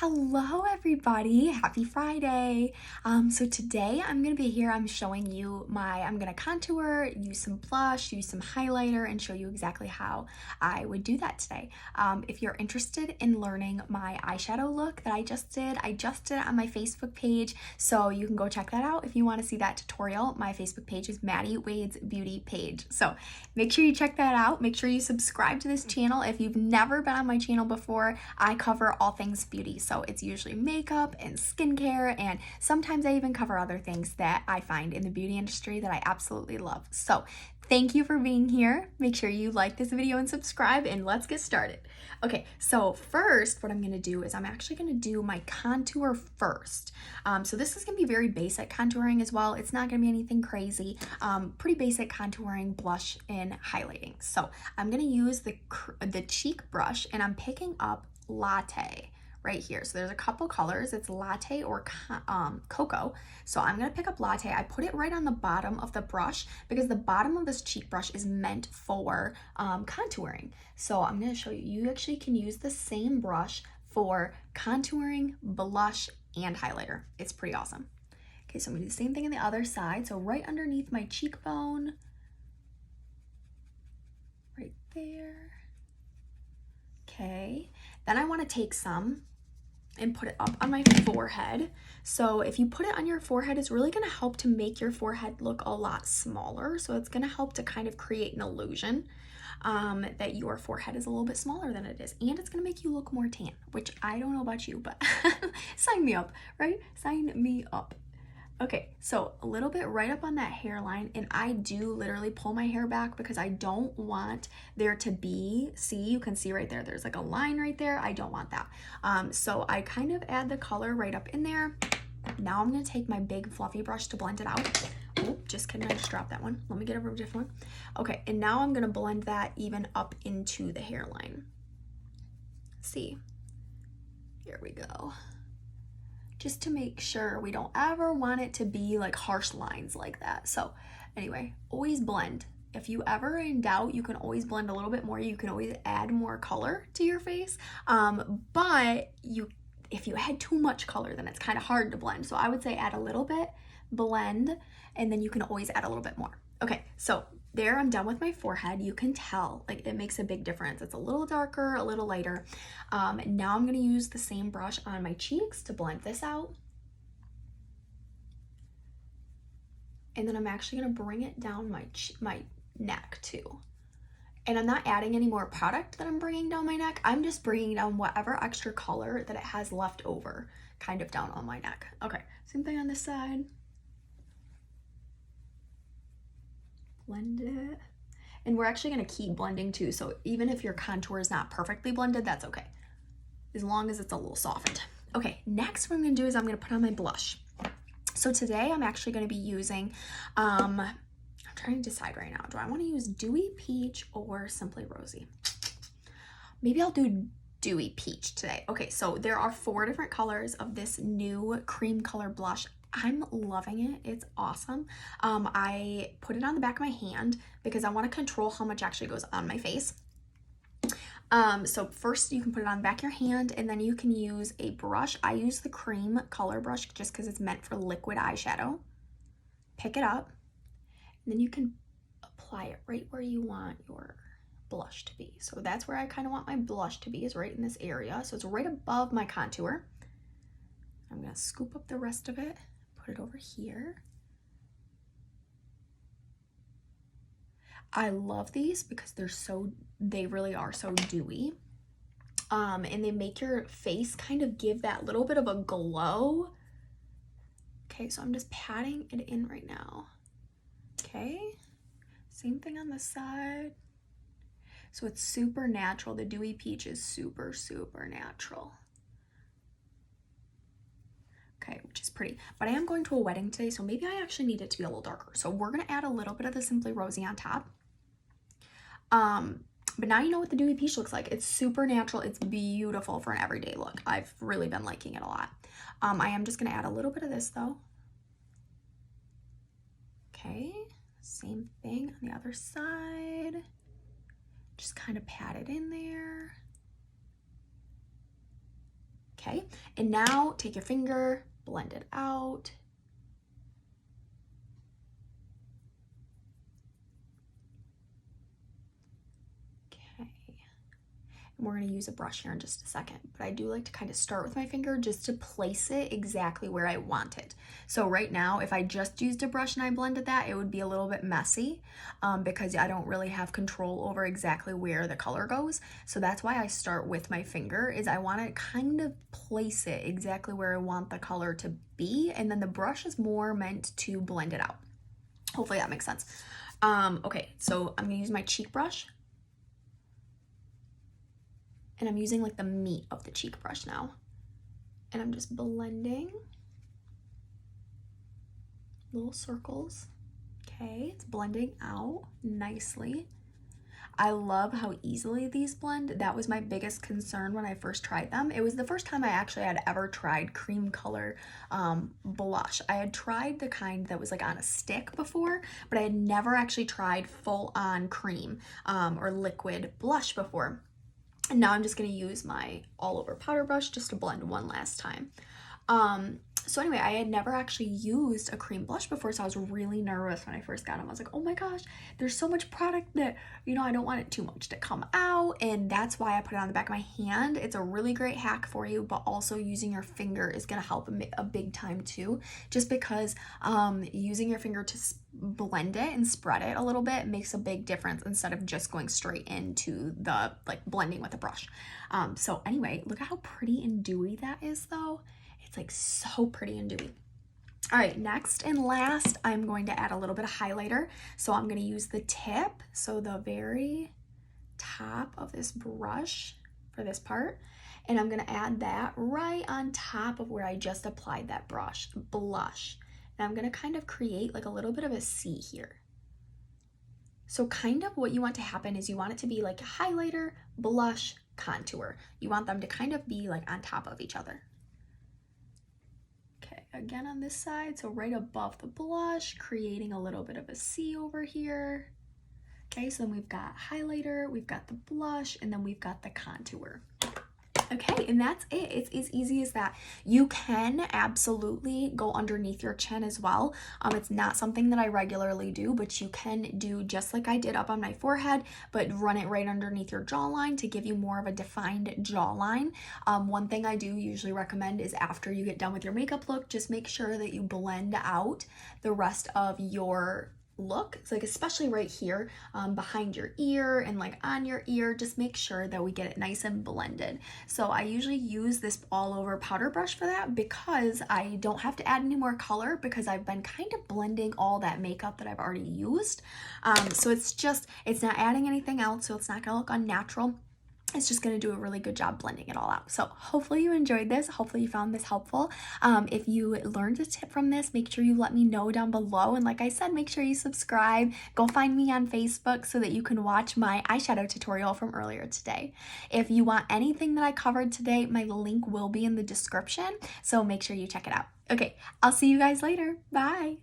Hello everybody, happy Friday. So today I'm gonna be here, I'm showing you I'm gonna contour, use some blush, use some highlighter, and show you exactly how I would do that today. If you're interested in learning my eyeshadow look that I just did it on my Facebook page, so you can go check that out if you wanna see that tutorial. My Facebook page is Maddie Wade's Beauty page. So make sure you check that out. Make sure you subscribe to this channel. If you've never been on my channel before, I cover all things beauty. So it's usually makeup and skincare, and sometimes I even cover other things that I find in the beauty industry that I absolutely love. So thank you for being here. Make sure you like this video and subscribe, and let's get started. Okay, so first what I'm gonna do is I'm actually gonna do my contour first. So this is gonna be very basic contouring as well. It's not gonna be anything crazy. Pretty basic contouring, blush, and highlighting. So I'm gonna use the cheek brush, and I'm picking up Latte right here. So there's a couple colors. It's latte or cocoa. So I'm gonna pick up latte. I put it right on the bottom of the brush because the bottom of this cheek brush is meant for contouring. So I'm gonna show you. You actually can use the same brush for contouring, blush, and highlighter. It's pretty awesome. Okay, so I'm gonna do the same thing on the other side. So right underneath my cheekbone, right there. Okay, then I wanna take some and put it up on my forehead. So if you put it on your forehead, it's really gonna help to make your forehead look a lot smaller. So it's gonna help to kind of create an illusion that your forehead is a little bit smaller than it is. And it's gonna make you look more tan, which I don't know about you, but sign me up, right? Sign me up. Okay, so a little bit right up on that hairline, and I do literally pull my hair back because I don't want there to be, see, you can see right there, there's like a line right there. I don't want that. So I kind of add the color right up in there. Now I'm gonna take my big fluffy brush to blend it out. Oh, just kidding, I just dropped that one. Let me get a different one. Okay, and now I'm gonna blend that even up into the hairline. See, here we go. Just to make sure we don't ever want it to be like harsh lines like that. So anyway, always blend. If you ever in doubt, you can always blend a little bit more. You can always add more color to your face. But if you add too much color, then it's kind of hard to blend. So I would say add a little bit, blend, and then you can always add a little bit more. Okay, so there, I'm done with my forehead. You can tell, like, it makes a big difference. It's a little darker, a little lighter. Now I'm gonna use the same brush on my cheeks to blend this out. And then I'm actually gonna bring it down my neck too. And I'm not adding any more product that I'm bringing down my neck. I'm just bringing down whatever extra color that it has left over kind of down on my neck. Okay, same thing on this side. Blend it. And we're actually gonna keep blending too, so even if your contour is not perfectly blended, that's okay, as long as it's a little softened. Okay, next what I'm gonna do is I'm gonna put on my blush. So today I'm actually gonna be using, I'm trying to decide right now, do I wanna use Dewy Peach or Simply Rosy? Maybe I'll do Dewy Peach today. Okay, so there are 4 different colors of this new cream color blush. I'm loving it. It's awesome. I put it on the back of my hand because I want to control how much actually goes on my face. So first you can put it on the back of your hand, and then you can use a brush. I use the cream color brush just because it's meant for liquid eyeshadow. Pick it up, and then you can apply it right where you want your blush to be. So that's where I kind of want my blush to be, is right in this area. So it's right above my contour. I'm gonna scoop up the rest of it, put it over here. I love these because they really are so dewy. And they make your face kind of give that little bit of a glow. Okay, so I'm just patting it in right now. Okay, same thing on the side. So it's super natural. The Dewy Peach is super, super natural. Okay, which is pretty. But I am going to a wedding today, so maybe I actually need it to be a little darker. So we're gonna add a little bit of the Simply Rosy on top. But now you know what the Dewy Peach looks like. It's super natural. It's beautiful for an everyday look. I've really been liking it a lot. I am just gonna add a little bit of this though. Okay, same thing on the other side. Just kind of pat it in there. Okay, and now take your finger, blend it out. We're going to use a brush here in just a second, but I do like to kind of start with my finger just to place it exactly where I want it. So right now, if I just used a brush and I blended that, it would be a little bit messy because I don't really have control over exactly where the color goes. So that's why I start with my finger, is I want to kind of place it exactly where I want the color to be, and then the brush is more meant to blend it out. Hopefully that makes sense. Okay, so I'm going to use my cheek brush. And I'm using like the meat of the cheek brush now. And I'm just blending little circles. Okay, it's blending out nicely. I love how easily these blend. That was my biggest concern when I first tried them. It was the first time I actually had ever tried cream color blush. I had tried the kind that was like on a stick before, but I had never actually tried full on cream or liquid blush before. And now I'm just going to use my all over powder brush just to blend one last time. So anyway, I had never actually used a cream blush before, so I was really nervous when I first got them. I was like, oh my gosh, there's so much product that, I don't want it too much to come out, and that's why I put it on the back of my hand. It's a really great hack for you, but also using your finger is going to help a big time too, just because using your finger to blend it and spread it a little bit makes a big difference instead of just going straight into the blending with a brush. So anyway, look at how pretty and dewy that is though. It's like so pretty and dewy. All right, next and last, I'm going to add a little bit of highlighter. So I'm going to use the tip, so the very top of this brush for this part, and I'm going to add that right on top of where I just applied that blush. And I'm going to kind of create like a little bit of a C here. So kind of what you want to happen is you want it to be like a highlighter, blush, contour. You want them to kind of be like on top of each other. Again on this side, so right above the blush, creating a little bit of a C over here. Okay, so then we've got highlighter, we've got the blush, and then we've got the contour. Okay, and that's it. It's as easy as that. You can absolutely go underneath your chin as well. It's not something that I regularly do, but you can do just like I did up on my forehead, but run it right underneath your jawline to give you more of a defined jawline. One thing I do usually recommend is after you get done with your makeup look, just make sure that you blend out the rest of your look. It's like especially right here behind your ear and like on your ear, just make sure that we get it nice and blended. So I usually use this all over powder brush for that because I don't have to add any more color because I've been kind of blending all that makeup that I've already used. So it's not adding anything else, so it's not gonna look unnatural. It's just going to do a really good job blending it all out. So hopefully you enjoyed this. Hopefully you found this helpful. If you learned a tip from this, make sure you let me know down below. And like I said, make sure you subscribe. Go find me on Facebook so that you can watch my eyeshadow tutorial from earlier today. If you want anything that I covered today, my link will be in the description. So make sure you check it out. Okay, I'll see you guys later. Bye.